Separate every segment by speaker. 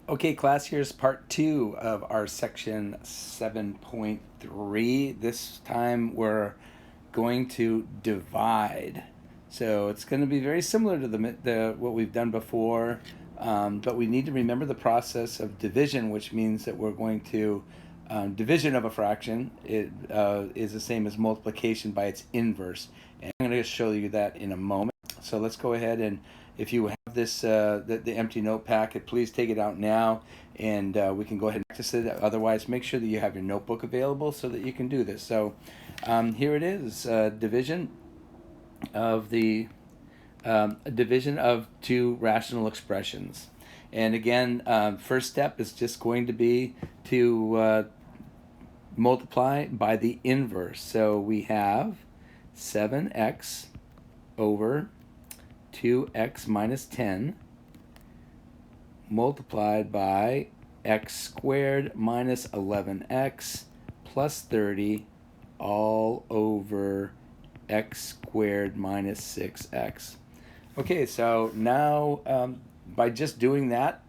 Speaker 1: Okay, class, here's part two of our section 7.3. This time we're going to divide. So it's going to be very similar to the what we've done before, but we need to remember the process of division, which means that we're going to division of a fraction is the same as multiplication by its inverse. And I'm going to show you that in a moment. So let's go ahead, and if you have this the empty note packet, please take it out now, and we can go ahead and practice it. Otherwise, make sure that you have your notebook available so that you can do this. So here it is, division of the division of two rational expressions. And again, first step is just going to be to multiply by the inverse. So we have 7x over 2x minus 10 multiplied by x squared minus 11x plus 30 all over x squared minus 6x. Okay, so now by just doing that,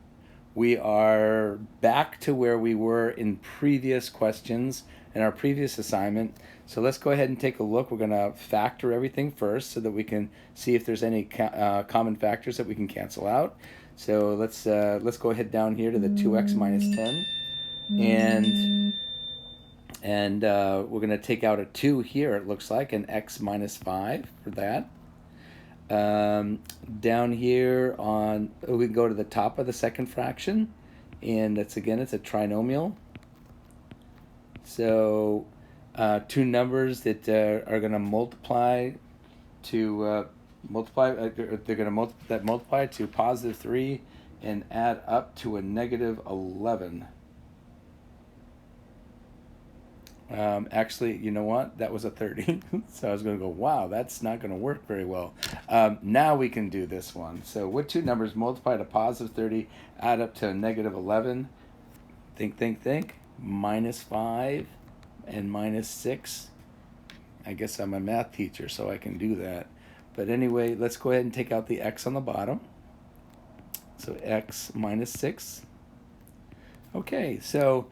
Speaker 1: we are back to where we were in previous questions in our previous assignment. So let's go ahead and take a look. We're going to factor everything first so that we can see if there's any common factors that we can cancel out. So let's go ahead down here to the 2x minus 10, and we're going to take out a 2 here, it looks like, and x minus 5 for that. Down here on, we can go to the top of the second fraction, and that's, again, it's a trinomial. So two numbers that are going to multiply to they're going to multiply to positive 3 and add up to a negative 11. Actually, you know what? That was a 30. So I was going to go, wow, that's not going to work very well. Now we can do this one. So what two numbers multiply to positive 30, add up to a negative 11? Think. Minus 5 and minus 6. I guess I'm a math teacher, so I can do that. But anyway, let's go ahead and take out the x on the bottom. So x minus 6. Okay, so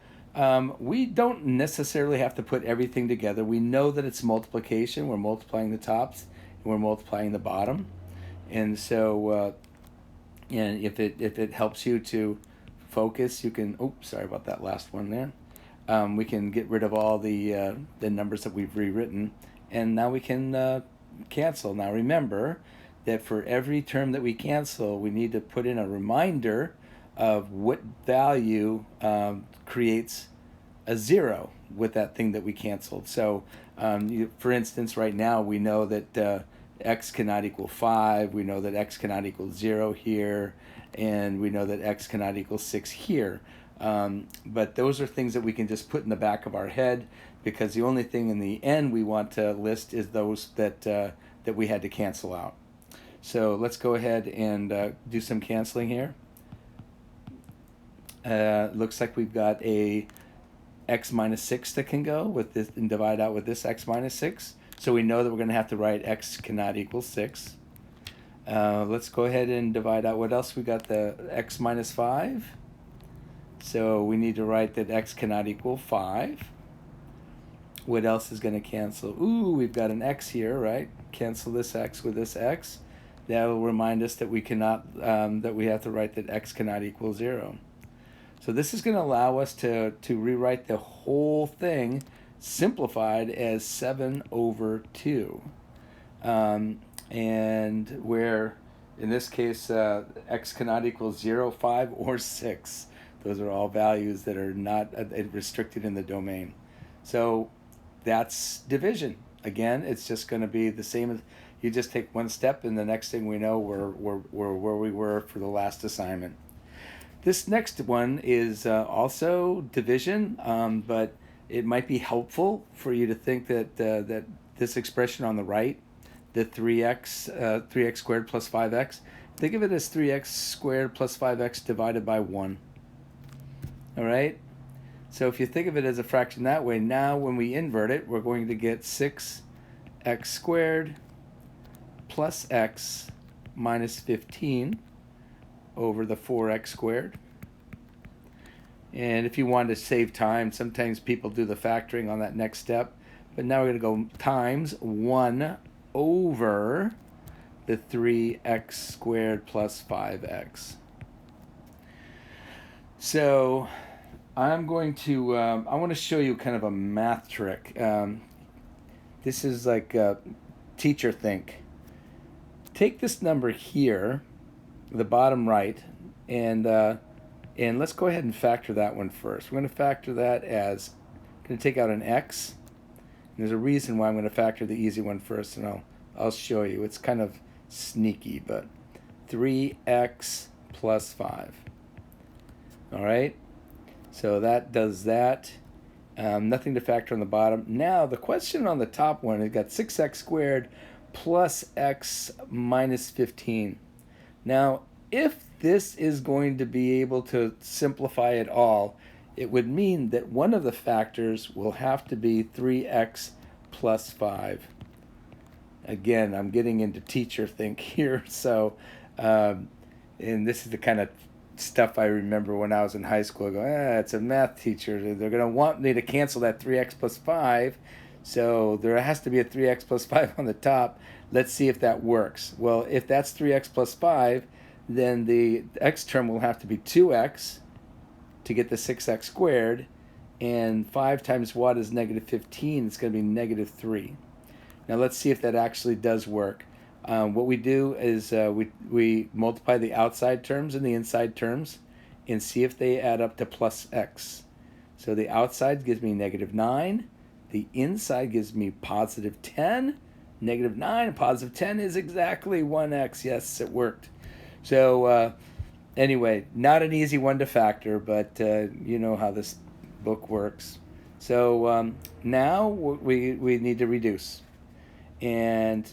Speaker 1: we don't necessarily have to put everything together. We know that it's multiplication. We're multiplying the tops and we're multiplying the bottom. And so and if it helps you to focus, you can, oops, sorry about that last one there. We can get rid of all the numbers that we've rewritten, and now we can cancel. Now remember that for every term that we cancel, we need to put in a reminder of what value creates a 0 with that thing that we canceled. So for instance, right now we know that x cannot equal 5, we know that x cannot equal 0 here, and we know that x cannot equal 6 here. But those are things that we can just put in the back of our head, because the only thing in the end we want to list is those that we had to cancel out. So let's go ahead and do some canceling here. Looks like we've got a x minus 6 that can go with this and divide out with this x minus 6. So we know that we're going to have to write x cannot equal 6. Let's go ahead and divide out. What else? We got the x minus 5. So we need to write that x cannot equal 5. What else is going to cancel? Ooh, we've got an x here, right? Cancel this x with this x. That will remind us that we cannot, that we have to write that x cannot equal 0. So this is going to allow us to rewrite the whole thing simplified as 7 over 2. And where, in this case, x cannot equal 0, 5, or 6. Those are all values that are not restricted in the domain. So that's division. Again, it's just going to be the same as, you just take one step, and the next thing we know, we're where we were for the last assignment. This next one is also division, but it might be helpful for you to think that that this expression on the right, the 3x squared plus 5x, think of it as 3x squared plus 5x divided by 1. All right? So if you think of it as a fraction that way, now when we invert it, we're going to get 6x squared plus x minus 15 over the 4x squared. And if you want to save time, sometimes people do the factoring on that next step. But now we're going to go times 1 over the 3x squared plus 5x. So I'm going to, I want to show you kind of a math trick. This is like teacher think. Take this number here, the bottom right, and let's go ahead and factor that one first. We're going to factor that as, going to take out an x. And there's a reason why I'm going to factor the easy one first, and I'll show you. It's kind of sneaky, but 3x plus 5. All right, so that does that. Nothing to factor on the bottom. Now the question on the top one, we've got 6x squared plus x minus 15. Now, if this is going to be able to simplify it all, it would mean that one of the factors will have to be 3x plus 5. Again, I'm getting into teacher think here, so, and this is the kind of stuff I remember when I was in high school. I go, it's a math teacher. They're going to want me to cancel that 3x plus 5, so there has to be a 3x plus 5 on the top. Let's see if that works. Well, if that's 3x plus 5, then the x term will have to be 2x to get the 6x squared, and 5 times what is negative 15? It's going to be negative 3. Now let's see if that actually does work. What we do is we multiply the outside terms and the inside terms and see if they add up to plus x. So the outside gives me negative 9. The inside gives me positive 10. Negative 9 and positive 10 is exactly 1x. Yes, it worked. So anyway, not an easy one to factor, but you know how this book works. So now we need to reduce. And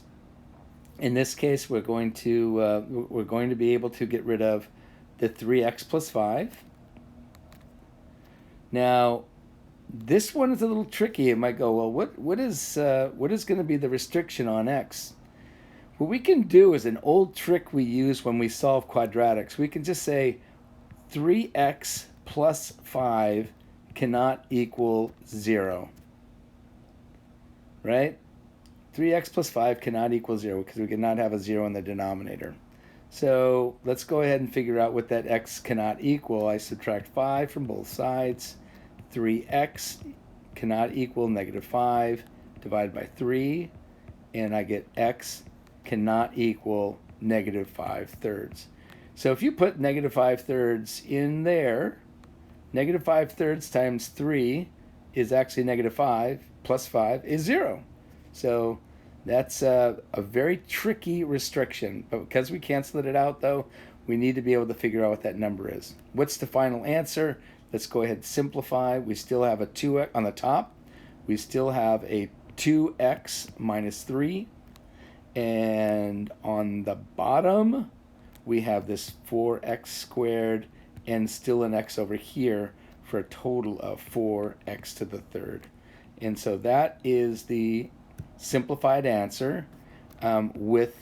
Speaker 1: in this case, we're going to be able to get rid of the 3x plus 5. Now, this one is a little tricky. It might go, well, what is going to be the restriction on x? What we can do is an old trick we use when we solve quadratics. We can just say 3x plus 5 cannot equal 0. Right? 3x plus 5 cannot equal 0 because we cannot have a 0 in the denominator. So let's go ahead and figure out what that x cannot equal. I subtract 5 from both sides. 3x cannot equal negative 5 divided by 3, and I get x cannot equal negative 5/3. So if you put negative 5/3 in there, negative 5/3 times 3 is actually negative 5 plus 5 is 0. So that's a very tricky restriction. But because we canceled it out, though, we need to be able to figure out what that number is. What's the final answer? Let's go ahead and simplify. We still have a 2x on the top. We still have a 2x minus 3. And on the bottom, we have this 4x squared and still an x over here for a total of 4x to the third. And so that is the simplified answer with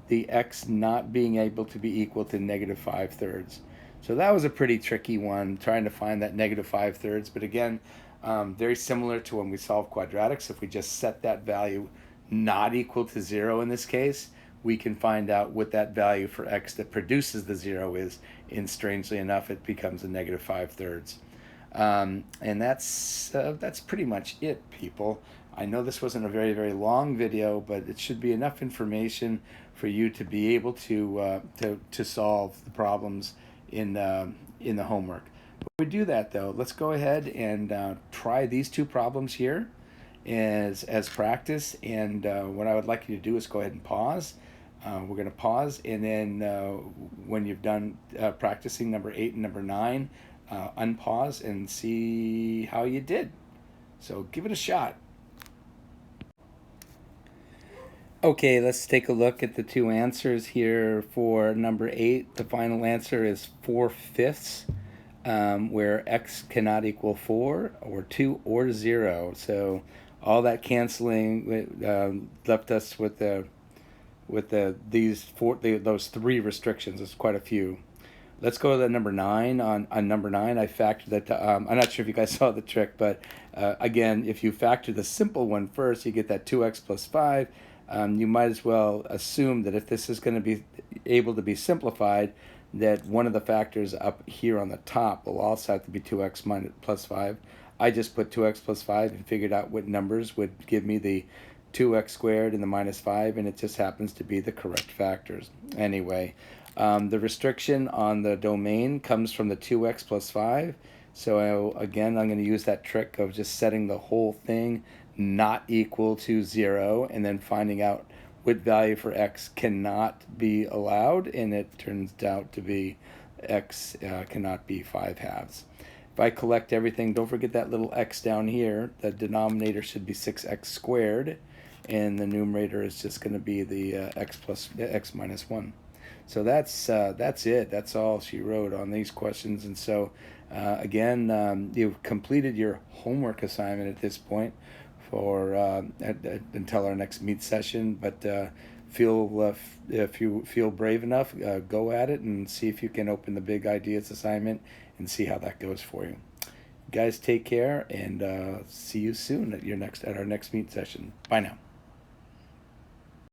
Speaker 1: the x not being able to be equal to negative 5/3. So that was a pretty tricky one, trying to find that negative 5/3. But again, very similar to when we solve quadratics. If we just set that value not equal to 0 in this case, we can find out what that value for x that produces the 0 is, and strangely enough, it becomes a negative 5/3. And that's pretty much it, people. I know this wasn't a very, very long video, but it should be enough information for you to be able to solve the problems in the homework. Before we do that, though, let's go ahead and try these two problems here as practice. And what I would like you to do is go ahead and pause. We're going to pause, and then when you've done practicing number 8 and number 9, unpause and see how you did. So give it a shot. Okay, let's take a look at the two answers here. For number 8, the final answer is 4/5, where x cannot equal 4 or 2 or 0. So all that canceling left us with those 3 restrictions. There's quite a few. Let's go to the number 9. On number 9, I factored that. I'm not sure if you guys saw the trick, but again, if you factor the simple one first, you get that 2x plus 5. You might as well assume that if this is going to be able to be simplified, that one of the factors up here on the top will also have to be 2x minus plus 5. I just put 2x plus 5 and figured out what numbers would give me the 2x squared and the minus 5, and it just happens to be the correct factors. Anyway, the restriction on the domain comes from the 2x plus 5. So again, I'm going to use that trick of just setting the whole thing not equal to 0 and then finding out what value for x cannot be allowed, and it turns out to be x cannot be 5 halves. If I collect everything, don't forget that little x down here. The denominator should be 6x squared, and the numerator is just going to be the x minus 1. So that's it. That's all she wrote on these questions. And so, again, you've completed your homework assignment at this point for until our next meet session. But if you feel brave enough, go at it and see if you can open the big ideas assignment and see how that goes for you. Guys, take care, and see you soon at our next meet session. Bye now.